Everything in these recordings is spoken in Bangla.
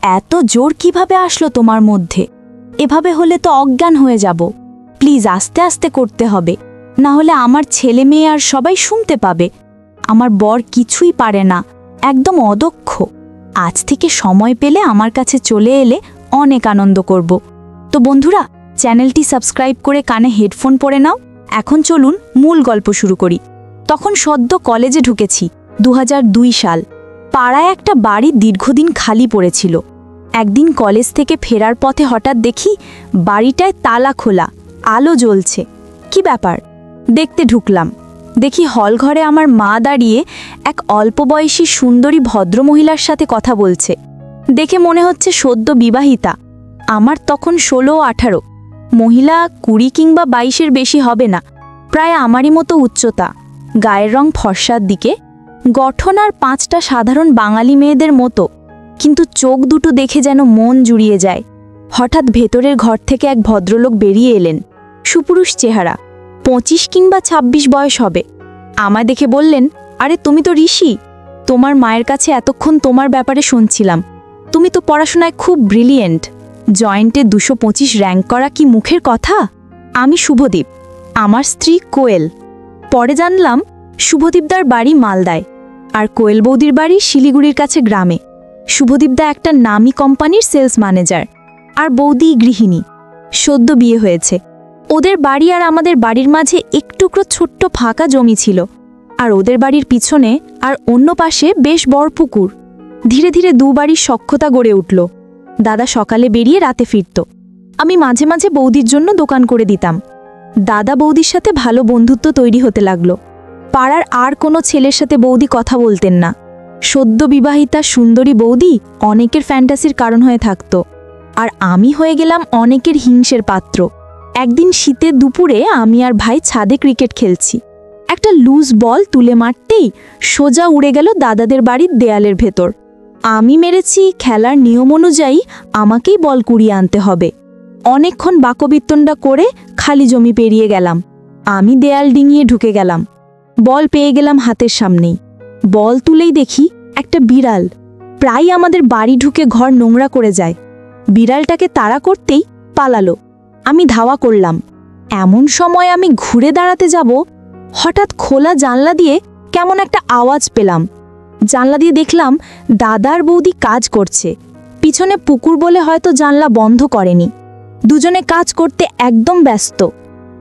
এত জোর কিভাবে আসলো তোমার মধ্যে? এভাবে হলে তো অজ্ঞান হয়ে যাব। প্লিজ আস্তে আস্তে করতে হবে, না হলে আমার ছেলে মেয়ে আর সবাই শুনতে পাবে। আমার বর কিছুই পারে না, একদম অদক্ষ। আজ থেকে সময় পেলে আমার কাছে চলে এলে অনেক আনন্দ করব। তো বন্ধুরা, চ্যানেলটি সাবস্ক্রাইব করে কানে হেডফোন পরে নাও। এখন চলুন মূল গল্প শুরু করি। তখন সদ্য কলেজে ঢুকেছি, 2002 সাল। পাড়ায় একটা বাড়ি দীর্ঘদিন খালি পড়েছিল। একদিন কলেজ থেকে ফেরার পথে হঠাৎ দেখি বাড়িটায় তালা খোলা, আলো জ্বলছে। কি ব্যাপার? দেখতে ঢুকলাম। দেখি হলঘরে আমার মা দাঁড়িয়ে এক অল্প বয়সী সুন্দরী ভদ্রমহিলার সাথে কথা বলছে। দেখে মনে হচ্ছে সদ্য বিবাহিতা। আমার তখন 16-18, মহিলা 20 কিংবা 22-এর বেশি হবে না, প্রায় আমারই মতো উচ্চতা, গায়ের রং ফর্সার দিকে, গঠন আর 5টা সাধারণ বাঙালি মেয়েদের মতো, কিন্তু চোখ দুটো দেখে যেন মন জুড়িয়ে যায়। হঠাৎ ভেতরের ঘর থেকে এক ভদ্রলোক বেরিয়ে এলেন, সুপুরুষ চেহারা, 25 কিংবা 26 বয়স হবে। আমায় দেখে বললেন, আরে তুমি তো ঋষি, তোমার মায়ের কাছে এতক্ষণ তোমার ব্যাপারে শুনছিলাম। তুমি তো পড়াশোনায় খুব ব্রিলিয়েন্ট, জয়েন্টে 225 র্যাঙ্ক করা কি মুখের কথা? আমি শুভদীপ, আমার স্ত্রী কোয়েল। পরে জানলাম শুভদীপদার বাড়ি মালদায়, আর কোয়েল বৌদির বাড়ি শিলিগুড়ির কাছে গ্রামে। শুভদীপদা একটা নামী কোম্পানির সেলস ম্যানেজার, আর বৌদি গৃহিণী। সদ্য বিয়ে হয়েছে। ওদের বাড়ি আর আমাদের বাড়ির মাঝে একটুকরো ছোট্ট ফাঁকা জমি ছিল, আর ওদের বাড়ির পিছনে আর অন্য পাশে বেশ বড় পুকুর। ধীরে ধীরে দুবাড়ির সখ্যতা গড়ে উঠল। দাদা সকালে বেরিয়ে রাতে ফিরত। আমি মাঝে মাঝে বৌদির জন্য দোকান করে দিতাম। দাদা বৌদির সাথে ভালো বন্ধুত্ব তৈরি হতে লাগলো। পাড়ার আর কোনো ছেলের সাথে বৌদি কথা বলতেন না। সদ্য বিবাহিতা সুন্দরী বৌদি অনেকের ফ্যান্টাসির কারণ হয়ে থাকত, আর আমি হয়ে গেলাম অনেকের হিংসের পাত্র। একদিন শীতের দুপুরে আমি আর ভাই ছাদে ক্রিকেট খেলছি। একটা লুজ বল তুলে মারতেই সোজা উড়ে গেল দাদাদের বাড়ির দেয়ালের ভেতর। আমি মেরেছি, খেলার নিয়ম অনুযায়ী আমাকেই বল কুড়িয়ে আনতে হবে। অনেকক্ষণ বাকবিতণ্ডা করে খালি জমি পেরিয়ে গেলাম। আমি দেয়াল ডিঙিয়ে ঢুকে গেলাম। বল পেয়ে গেলাম হাতের সামনেই। বল তুলেই দেখি একটা বিড়াল প্রায় আমাদের বাড়ি ঢুকে ঘর নোংরা করে যায়। বিড়ালটাকে তাড়া করতেই পালালো। আমি ধাওয়া করলাম। এমন সময় আমি ঘুরে দাঁড়াতে যাব, হঠাৎ খোলা জানলা দিয়ে কেমন একটা আওয়াজ পেলাম। জানলা দিয়ে দেখলাম দাদার বৌদি কাজ করছে। পিছনে পুকুর বলে হয়তো জানলা বন্ধ করেনি। দুজনে কাজ করতে একদম ব্যস্ত।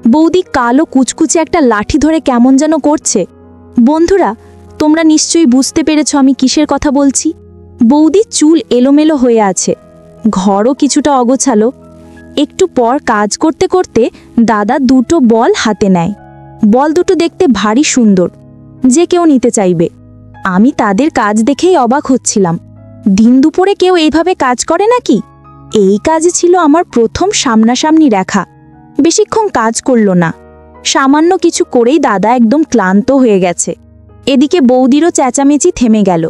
বৌদি কালো কুচকুচে একটা লাঠি ধরে কেমন যেন করছে। বন্ধুরা, তোমরা নিশ্চয়ই বুঝতে পেরেছ আমি কিসের কথা বলছি। বৌদির চুল এলোমেলো হয়ে আছে, ঘরও কিছুটা অগোছালো। একটু পর কাজ করতে করতে দাদা দুটো বল হাতে নেয়। বল দুটো দেখতে ভারী সুন্দর, যে কেউ নিতে চাইবে। আমি তাদের কাজ দেখেই অবাক হচ্ছিলাম। দিন দুপুরে কেউ এইভাবে কাজ করে নাকি? এই কাজে ছিল আমার প্রথম সামনাসামনি দেখা। বেশিক্ষণ কাজ করল না। সামান্য কিছু করেই দাদা একদম ক্লান্ত হয়ে গেছে। এদিকে বৌদিরও চেঁচামেচি থেমে গেল।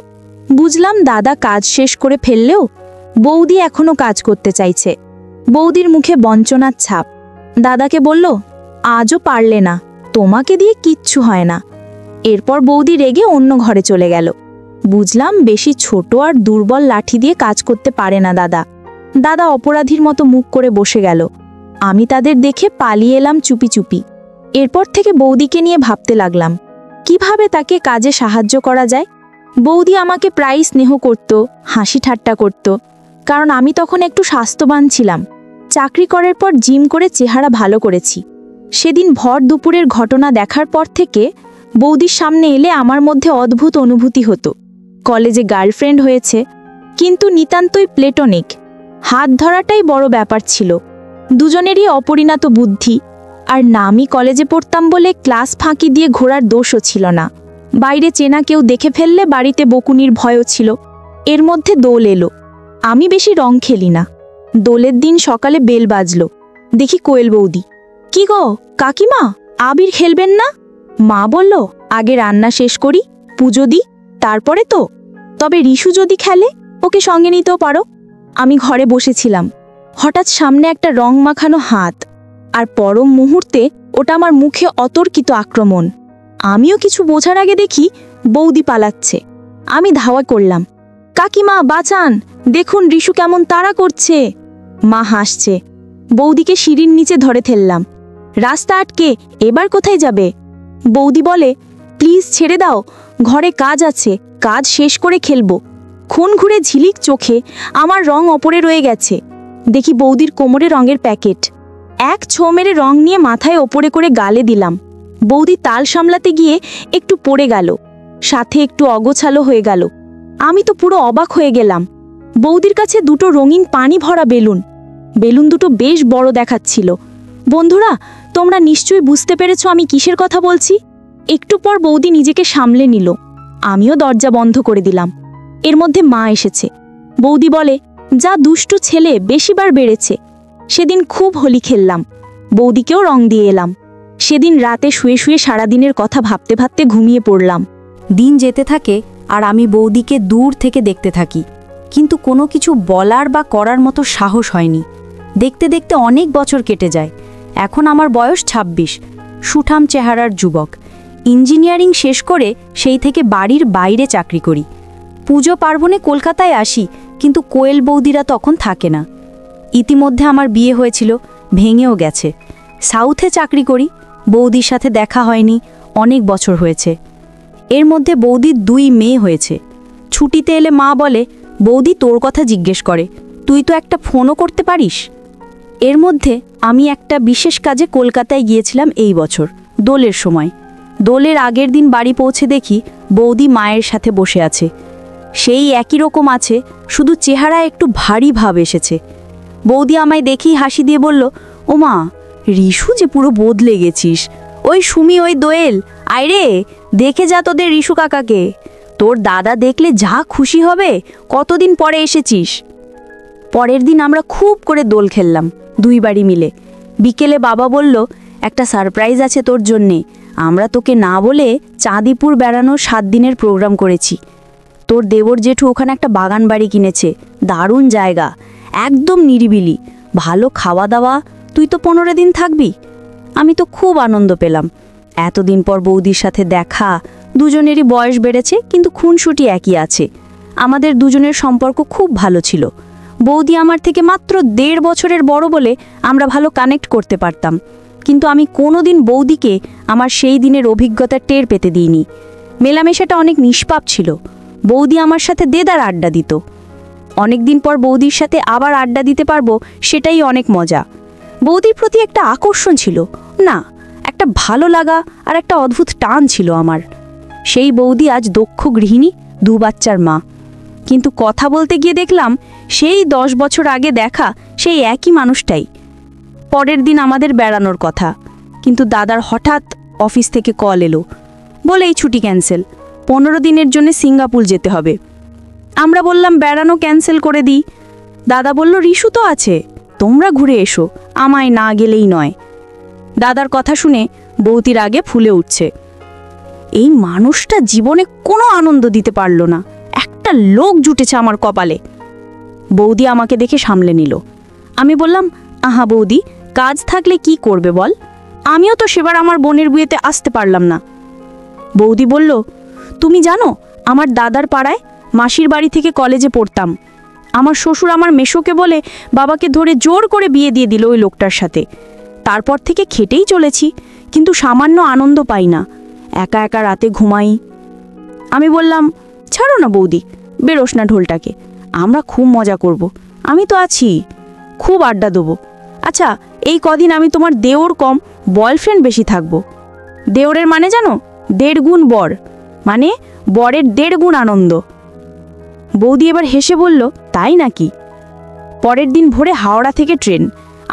বুঝলাম দাদা কাজ শেষ করে ফেললেও বৌদি এখনো কাজ করতে চাইছে। বৌদির মুখে বঞ্চনার ছাপ। দাদাকে বলল, আজও পারলে না, তোমাকে দিয়ে কিচ্ছু হয় না। এরপর বৌদি রেগে অন্য ঘরে চলে গেল। বুঝলাম বেশি ছোট আর দুর্বল লাঠি দিয়ে কাজ করতে পারে না দাদা। দাদা অপরাধীর মতো মুখ করে বসে গেল। আমি তাদের দেখে পালিয়ে এলাম চুপি চুপি। এরপর থেকে বৌদিকে নিয়ে ভাবতে লাগলাম কিভাবে তাকে কাজে সাহায্য করা যায়। বৌদি আমাকে প্রায় স্নেহ করত, হাসি ঠাট্টা করত, কারণ আমি তখন একটু স্বাস্থ্যবান ছিলাম। চাকরি করার পর জিম করে চেহারা ভালো করেছি। সেদিন ভর দুপুরের ঘটনা দেখার পর থেকে বৌদির সামনে এলে আমার মধ্যে অদ্ভুত অনুভূতি হতো। কলেজে গার্লফ্রেন্ড হয়েছে, কিন্তু নিতান্তই প্লেটনিক। হাত ধরাটাই বড় ব্যাপার ছিল। দুজনেরই অপরিণত বুদ্ধি, আর নামি কলেজে পড়তাম বলে ক্লাস ফাঁকি দিয়ে ঘোরার দোষও ছিল না। বাইরে চেনা কেউ দেখে ফেললে বাড়িতে বকুনির ভয়ও ছিল। এর মধ্যে দোল এলো। আমি বেশি রং খেলি না। দোলের দিন সকালে বেল বাজলো। দেখি কোয়েল বৌদি। কি গো কাকিমা, আবির খেলবেন না? মা বলল, আগে রান্না শেষ করি, পুজো দিই, তারপরে তো। তবে রিশু যদি খেলে ওকে সঙ্গে নিতেও পারো। আমি ঘরে বসেছিলাম। হঠাৎ সামনে একটা রং মাখানো হাত, আর পরম মুহূর্তে ওটা আমার মুখে অতর্কিত আক্রমণ। আমিও কিছু বোঝার আগে দেখি বৌদি পালাচ্ছে। আমি ধাওয়া করলাম, কাকিমা বাঁচান, দেখুন রিশু কেমন তাড়া করছে। মা হাসছে। বৌদিকে সিঁড়ির নিচে ধরে ফেললাম। রাস্তা আটকে, এবার কোথায় যাবে? বৌদি বলে, প্লিজ ছেড়ে দাও, ঘরে কাজ আছে, কাজ শেষ করে খেলবো। খুন ঘুরে ঝিলিক চোখে আমার রং ওপরে রয়ে গেছে। দেখি বৌদির কোমরে রঙের প্যাকেট। এক ছো মেরে রং নিয়ে মাথায় ওপরে করে গালে দিলাম। বৌদি তাল সামলাতে গিয়ে একটু পড়ে গেল, সাথে একটু অগোছালো হয়ে গেল। আমি তো পুরো অবাক হয়ে গেলাম। বৌদির কাছে দুটো রঙিন পানি ভরা বেলুন। বেলুন দুটো বেশ বড় দেখাচ্ছিল। বন্ধুরা, তোমরা নিশ্চয়ই বুঝতে পেরেছ আমি কিসের কথা বলছি। একটু পর বৌদি নিজেকে সামলে নিল। আমিও দরজা বন্ধ করে দিলাম। এর মধ্যে মা এসেছে। বৌদি বলে, যা দুষ্টু ছেলে, বেশিবার বেড়েছে। সেদিন খুব হোলি খেললাম, বৌদিকেও রং দিয়ে এলাম। সেদিন রাতে শুয়ে শুয়ে সারাদিনের কথা ভাবতে ভাবতে ঘুমিয়ে পড়লাম। দিন যেতে থাকে আর আমি বৌদিকে দূর থেকে দেখতে থাকি, কিন্তু কোনো কিছু বলার বা করার মতো সাহস হয়নি। দেখতে দেখতে অনেক বছর কেটে যায়। এখন আমার বয়স ২৬, সুঠাম চেহারার যুবক। ইঞ্জিনিয়ারিং শেষ করে সেই থেকে বাড়ির বাইরে চাকরি করি। পুজো পার্বণে কলকাতায় আসি, কিন্তু কোয়েল বৌদিরা তখন থাকে না। ইতিমধ্যে আমার বিয়ে হয়েছিল, ভেঙেও গেছে। সাউথে চাকরি করি, বৌদির সাথে দেখা হয়নি, অনেক বছর হয়েছে। এর মধ্যে বৌদির 2 মেয়ে হয়েছে। ছুটিতে এলে মা বলে, বৌদি তোর কথা জিজ্ঞেস করে, তুই তো একটা ফোনও করতে পারিস। এর মধ্যে আমি একটা বিশেষ কাজে কলকাতায় গিয়েছিলাম এই বছর, দোলের সময়। দোলের আগের দিন বাড়ি পৌঁছে দেখি বৌদি মায়ের সাথে বসে আছে। সেই একই রকম আছে, শুধু চেহারা একটু ভারী ভাব এসেছে। বৌদি আমায় দেখেই হাসি দিয়ে বলল, ওমা, রিশু যে পুরো বদলে গেছিস। ওই সুমি, ওই দোয়েল, আইরে দেখে যা তোদের রিশু কাকাকে। তোর দাদা দেখলে যা খুশি হবে, কতদিন পরে এসেছিস। পরের দিন আমরা খুব করে দোল খেললাম 2 বাড়ি মিলে। বিকেলে বাবা বলল, একটা সারপ্রাইজ আছে তোর জন্যে। আমরা তোকে না বলে চাঁদিপুর বেড়ানোর 7 দিনের প্রোগ্রাম করেছি। তোর দেবর জেঠু ওখানে একটা বাগান বাড়ি কিনেছে, দারুণ জায়গা, একদম নিরিবিলি, ভালো খাওয়া দাওয়া। তুই তো 15 দিন থাকবি। আমি তো খুব আনন্দ পেলাম। এতদিন পর বৌদির সাথে দেখা। দুজনেরই বয়স বেড়েছে, কিন্তু খুনসুটি একই আছে। আমাদের দুজনের সম্পর্ক খুব ভালো ছিল। বৌদি আমার থেকে মাত্র 1.5 বছরের বড় বলে আমরা ভালো কানেক্ট করতে পারতাম। কিন্তু আমি কোনোদিন বৌদিকে আমার সেই দিনের অভিজ্ঞতা টের পেতে দিইনি। মেলামেশাটা অনেক নিষ্পাপ ছিল। বৌদি আমার সাথে দেদার আড্ডা দিত। অনেক দিন পর বৌদির সাথে আবার আড্ডা দিতে পারবো, সেটাই অনেক মজা। বৌদির প্রতি একটা আকর্ষণ ছিল, না একটা ভালো লাগা আর একটা অদ্ভুত টান ছিল আমার। সেই বৌদি আজ দক্ষ গৃহিণী, 2 বাচ্চার মা। কিন্তু কথা বলতে গিয়ে দেখলাম সেই 10 বছর আগে দেখা সেই একই মানুষটাই। পরের দিন আমাদের বেড়ানোর কথা, কিন্তু দাদার হঠাৎ অফিস থেকে কল এলো, বলে এই ছুটি ক্যান্সেল, 15 দিনের জন্য সিঙ্গাপুর যেতে হবে। আমরা বললাম বেড়ানো ক্যান্সেল করে দিই। দাদা বলল, রিশু তো আছে, তোমরা ঘুরে এসো, আমায় না গেলেই নয়। দাদার কথা শুনে বৌদির আগে ফুলে উঠছে। এই মানুষটা জীবনে কোনো আনন্দ দিতে পারল না, একটা লোক জুটেছে আমার কপালে। বৌদি আমাকে দেখে সামলে নিল। আমি বললাম, আহা বৌদি, কাজ থাকলে কি করবে বল, আমিও তো সেবার আমার বোনের বিয়েতে আসতে পারলাম না। বৌদি বলল, তুমি জানো আমার দাদার পাড়ায় মাসির বাড়ি থেকে কলেজে পড়তাম। আমার শ্বশুর আমার মেশোকে বলে বাবাকে ধরে জোর করে বিয়ে দিয়ে দিল ওই লোকটার সাথে। তারপর থেকে খেটেই চলেছি, কিন্তু সামান্য আনন্দ পাই না, একা একা রাতে ঘুমাই। আমি বললাম, ছাড়ো না বৌদি, বেরোস না ঢোলটাকে, আমরা খুব মজা করব, আমি তো আছি, খুব আড্ডা দেবো। আচ্ছা, এই কদিন আমি তোমার দেওর কম বয়ফ্রেন্ড বেশি থাকবো। দেওরের মানে জানো, 1.5 গুণ বর, মানে বরের 1.5 গুণ আনন্দ। বৌদি এবার হেসে বলল, তাই নাকি? পরের দিন ভোরে হাওড়া থেকে ট্রেন।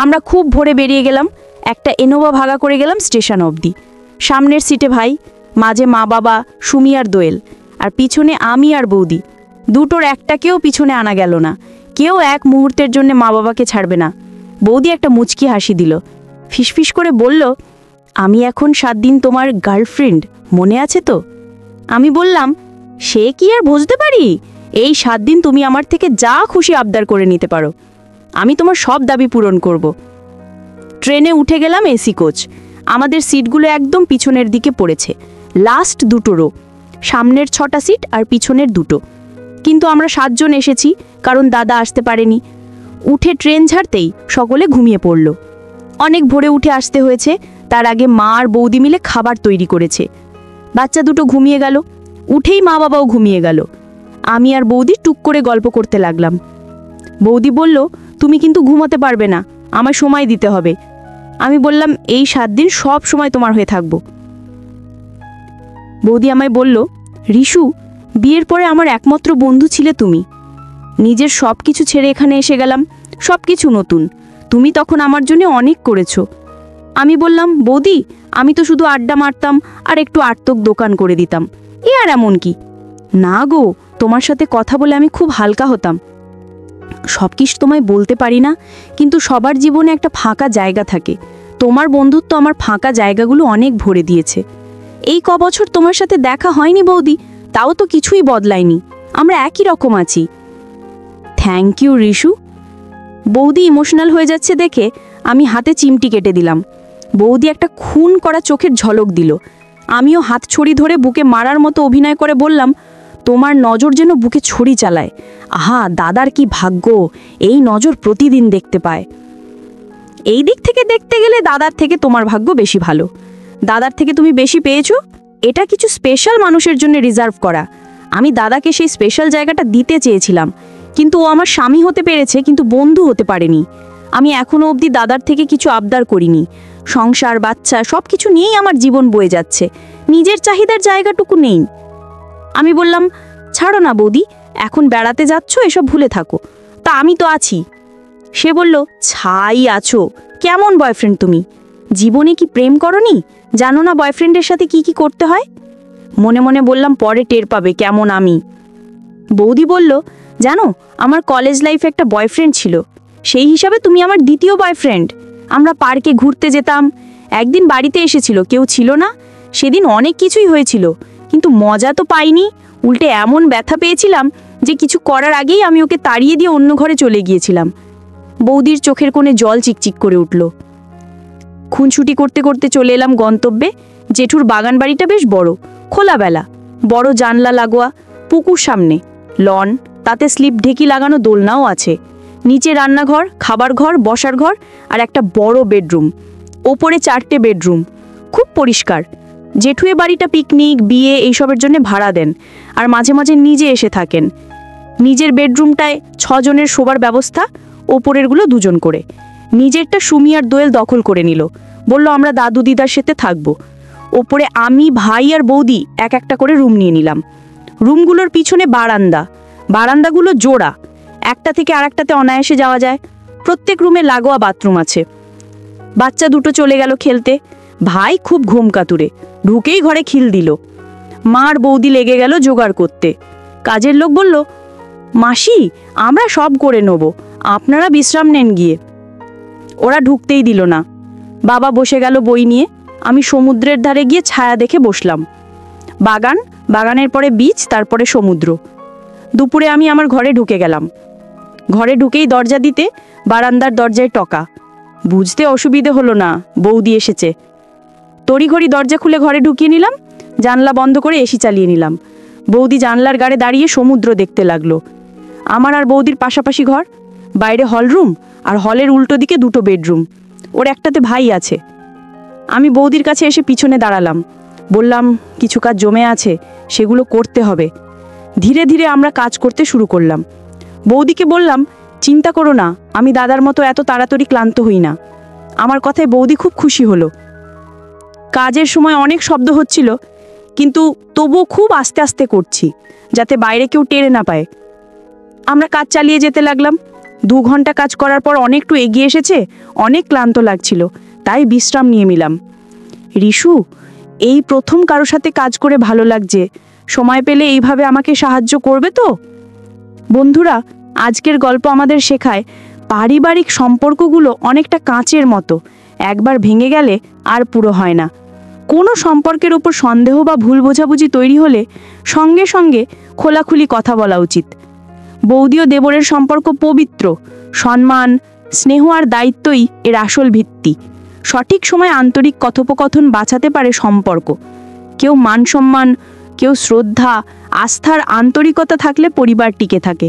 আমরা খুব ভোরে বেরিয়ে গেলাম। একটা ইনোভা ভাড়া করে গেলাম স্টেশন অবধি। সামনের সিটে ভাই, মাঝে মা বাবা, সুমি আর দোয়েল, আর পিছনে আমি আর বৌদি। দুটোর একটাকেও পিছনে আনা গেল না। কেউ এক মুহূর্তের জন্য মা বাবাকে ছাড়বে না। বৌদি একটা মুচকি হাসি দিল, ফিসফিস করে বলল, আমি এখন 7 দিন তোমার গার্লফ্রেন্ড, মনে আছে তো? আমি বললাম, সে কি আর বুঝতে পারি, এই 7 দিন তুমি আমার থেকে যা খুশি আবদার করে নিতে পারো, আমি তোমার সব দাবি পূরণ করব। ট্রেনে উঠে গেলাম এসি কোচ। আমাদের সিটগুলো একদম পিছনের দিকে পড়েছে, লাস্ট 2 রো, সামনের 6টা সিট আর পিছনের 2টো। কিন্তু আমরা 7 জন এসেছি, কারণ দাদা আসতে পারেনি। উঠে ট্রেন ছাড়তেই সকলে ঘুমিয়ে পড়ল। অনেক ভোরে উঠে আসতে হয়েছে, তার আগে মা আর বৌদি মিলে খাবার তৈরি করেছে। বাচ্চা দুটো ঘুমিয়ে গেল, উঠেই মা বাবাও ঘুমিয়ে গেল। আমি আর বৌদি টুক করে গল্প করতে লাগলাম। বৌদি বলল, তুমি কিন্তু ঘুমাতে পারবে না, আমার সময় দিতে হবে। আমি বললাম, এই 7 দিন সব সময় তোমার হয়ে থাকবো। বৌদি আমায় বলল, রিশু, বিয়ের পরে আমার একমাত্র বন্ধু ছিলে তুমি। নিজের সব কিছু ছেড়ে এখানে এসে গেলাম, সব কিছু নতুন। তুমি তখন আমার জন্য অনেক করেছো। আমি বললাম, বৌদি, আমি তো শুধু আড্ডা মারতাম আর একটু আর্তক দোকান করে দিতাম, এ আর এমন কি? না গো, তোমার সাথে কথা বলে আমি খুব হালকা হতাম। সব কিছু তোমায় বলতে পারি না, কিন্তু সবার জীবনে একটা ফাঁকা জায়গা থাকে। তোমার বন্ধুত্ব আমার ফাঁকা জায়গাগুলো অনেক ভরে দিয়েছে। এই বছর তোমার সাথে দেখা হয়নি বৌদি, তাও তো কিছুই বদলায়নি, আমরা একই রকম আছি। Thank you Rishu. বৌদি ইমোশনাল হয়ে যাচ্ছে দেখে আমি হাতে চিমটি কেটে দিলাম। বৌদি একটা খুন করা চোখের ঝলক দিল। আমিও হাত ছড়ি ধরে বুকে মারার মতো অভিনয় করে বললাম, তোমার নজর যেন বুকে ছড়ি চালায়। আহা, দাদার কি ভাগ্য, এই নজর প্রতিদিন দেখতে পায়। এই দিক থেকে দেখতে গেলে দাদার থেকে তোমার ভাগ্য বেশি ভালো। দাদার থেকে তুমি বেশি পেয়েছো, এটা কিছু স্পেশাল মানুষের জন্য রিজার্ভ করা। আমি দাদাকে সেই স্পেশাল জায়গাটা দিতে চেয়েছিলাম, কিন্তু ও আমার স্বামী হতে পেরেছে, কিন্তু বন্ধু হতে পারেনি। আমি এখনো অবধি দাদার থেকে কিছু আবদার করিনি। সংসার, বাচ্চা সব কিছু নিয়েই আমার জীবন বয়ে যাচ্ছে, নিজের চাহিদার জায়গাটুকু নেই। আমি বললাম, ছাড়ো না বৌদি, এখন বেড়াতে যাচ্ছ, এসব ভুলে থাকো, তা আমি তো আছি। সে বলল, ছাই আছো, কেমন বয়ফ্রেন্ড তুমি? জীবনে কি প্রেম করনি? জানো না বয়ফ্রেন্ডের সাথে কি কি করতে হয়? মনে মনে বললাম, পরে টের পাবে কেমন আমি। বৌদি বলল, জানো, আমার কলেজ লাইফে একটা বয়ফ্রেন্ড ছিল, সেই হিসাবে তুমি আমার দ্বিতীয় বয়ফ্রেন্ড। আমরা পার্কে ঘুরতে যেতাম, একদিন বাড়িতে এসেছিল, কেউ ছিল না। সেদিন অনেক কিছুই হয়েছিল, কিন্তু মজা তো পাইনি, উল্টে এমন ব্যথা পেয়েছিলাম যে কিছু করার আগেই আমি ওকে তাড়িয়ে দিয়ে অন্য ঘরে চলে গিয়েছিলাম। বৌদির চোখের কোণে জল চিকচিক করে উঠল। খুনছুটি করতে করতে চলে এলাম গন্তব্যে। জেঠুর বাগান বাড়িটা বেশ বড়, খোলাবেলা, বড় জানলা লাগোয়া, পুকুর সামনে, লন, তাতে স্লিপ ঢেকি লাগানো দোলনাও আছে। নিচে রান্নাঘর, খাবার ঘর, বসার ঘর আর একটা বড় বেডরুম, ওপরে 4টে বেডরুম, খুব পরিষ্কার। জেঠু এ বাড়িটা পিকনিক, বিয়ে এইসবের জন্য ভাড়া দেন, আর মাঝে মাঝে নিজে এসে থাকেন। নিজের বেডরুমটায় 6 জনের শোবার ব্যবস্থা, ওপরেরগুলো 2 জন করে। নিজেরটা সুমি আর দোয়েল দখল করে নিল, বলল আমরা দাদু দিদার সাথে থাকবো। ওপরে আমি, ভাই আর বৌদি এক একটা করে রুম নিয়ে নিলাম। রুমগুলোর পিছনে বারান্দা, বারান্দাগুলো জোড়া, একটা থেকে আরেকটাতে অনায়াসে যাওয়া যায়। প্রত্যেক রুমে লাগোয়া বাথরুম আছে। বাচ্চা দুটো চলে গেল খেলতে। ভাই খুব ঘুম কাতুরে, ঢুকেই ঘরে খিল দিল। মা আর বৌদি লেগে গেল জোগাড় করতে। কাজের লোক বলল, মাসি, আমরা সব করে নেব, আপনারা বিশ্রাম নেন গিয়ে। ওরা ঢুকতেই দিল না। বাবা বসে গেল বই নিয়ে। আমি সমুদ্রের ধারে গিয়ে ছায়া দেখে বসলাম। বাগান, বাগানের পরে বিচ, তারপরে সমুদ্র। দুপুরে আমি আমার ঘরে ঢুকে গেলাম। ঘরে ঢুকেই দরজা দিতে বারান্দার দরজায় টকা। বুঝতে অসুবিধে হলো না, বৌদি এসেছে। তড়িঘড়ি দরজা খুলে ঘরে ঢুকিয়ে নিলাম, জানলা বন্ধ করে এসি চালিয়ে নিলাম। বৌদি জানলার গাড়ে দাঁড়িয়ে সমুদ্র দেখতে লাগলো। আমার আর বৌদির পাশাপাশি ঘর, বাইরে হলরুম, আর হলের উল্টো দিকে 2টো বেডরুম। ওর একটাতে ভাই আছে। আমি বৌদির কাছে এসে পিছনে দাঁড়ালাম। বললাম, কিছু কাজ জমে আছে, সেগুলো করতে হবে। ধীরে ধীরে আমরা কাজ করতে শুরু করলাম। বৌদিকে বললাম, চিন্তা করো না, আমি দাদার মতো এত তাড়াতাড়ি ক্লান্ত হই না। আমার কথায় বৌদি খুব খুশি হলো। কাজের সময় অনেক শব্দ হচ্ছিল, কিন্তু তবুও খুব আস্তে আস্তে করছি, যাতে বাইরে কেউ টেরে না পায়। আমরা কাজ চালিয়ে যেতে লাগলাম। 2 ঘন্টা কাজ করার পর অনেকটু এগিয়ে এসেছে, অনেক ক্লান্ত লাগছিল, তাই বিশ্রাম নিয়ে নিলাম। রিশু, এই প্রথম কারো সাথে কাজ করে ভালো লাগছে, সময় পেলে এইভাবে আমাকে সাহায্য করবে তো? বন্ধুরা, আজকের গল্প আমাদের শেখায় পারিবারিক সম্পর্কগুলো অনেকটা কাঁচের মতো, একবার ভেঙে গেলে আর পুরো হয় না। কোনো সম্পর্কের উপর সন্দেহ বা ভুল বোঝাবুঝি তৈরি হলে সঙ্গে সঙ্গে খোলাখুলি কথা বলা উচিত। বৌদি ও দেবরের সম্পর্ক পবিত্র, সম্মান, স্নেহ আর দায়িত্বই এর আসল ভিত্তি। সঠিক সময় আন্তরিক কথোপকথন বাঁচাতে পারে সম্পর্ক। কেউ মান সম্মান, কেউ শ্রদ্ধা, আস্থার আন্তরিকতা থাকলে পরিবার টিকে থাকে।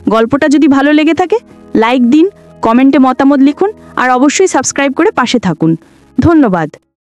গল্পটা যদি ভালো লেগে থাকে লাইক দিন, কমেন্টে মতামত লিখুন আর অবশ্যই সাবস্ক্রাইব করে পাশে থাকুন। ধন্যবাদ।